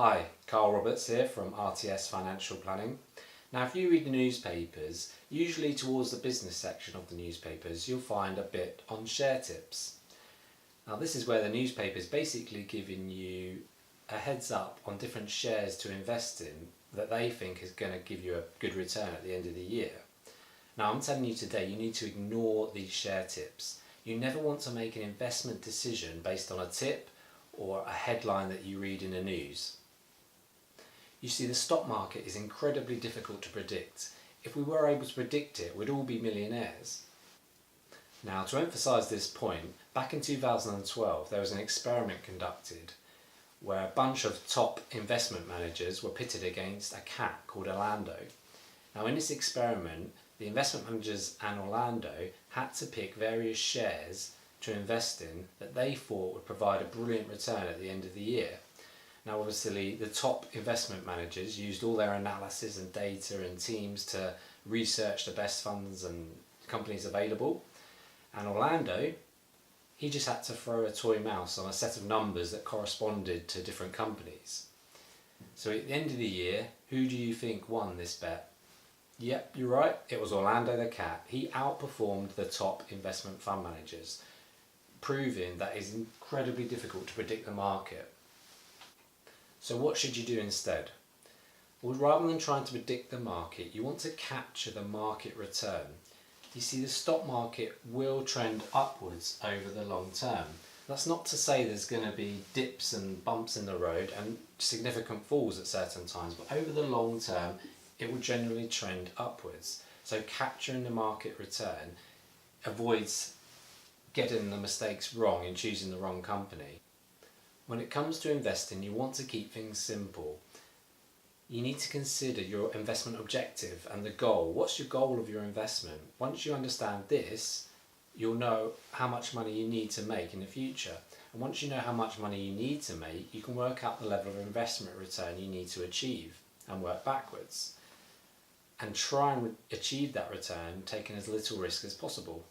Hi, Carl Roberts here from RTS Financial Planning. Now if you read the newspapers, usually towards the business section of the newspapers you'll find a bit on share tips. Now this is where the newspaper is basically giving you a heads up on different shares to invest in that they think is going to give you a good return at the end of the year. Now I'm telling you today you need to ignore these share tips. You never want to make an investment decision based on a tip or a headline that you read in the news. You see, the stock market is incredibly difficult to predict. If we were able to predict it, we'd all be millionaires. Now, to emphasise this point, back in 2012 there was an experiment conducted where a bunch of top investment managers were pitted against a cat called Orlando. Now in this experiment, the investment managers and Orlando had to pick various shares to invest in that they thought would provide a brilliant return at the end of the year. Now obviously the top investment managers used all their analysis and data and teams to research the best funds and companies available, and Orlando, he just had to throw a toy mouse on a set of numbers that corresponded to different companies. So at the end of the year, who do you think won this bet? Yep, you're right, it was Orlando the cat. He outperformed the top investment fund managers, proving that it's incredibly difficult to predict the market. So what should you do instead? Well, rather than trying to predict the market, you want to capture the market return. You see, the stock market will trend upwards over the long term. That's not to say there's going to be dips and bumps in the road and significant falls at certain times, but over the long term it will generally trend upwards. So capturing the market return avoids getting the mistakes wrong in choosing the wrong company. When it comes to investing, you want to keep things simple. You need to consider your investment objective and the goal. What's your goal of your investment? Once you understand this, you'll know how much money you need to make in the future. And once you know how much money you need to make, you can work out the level of investment return you need to achieve and work backwards. And try and achieve that return taking as little risk as possible.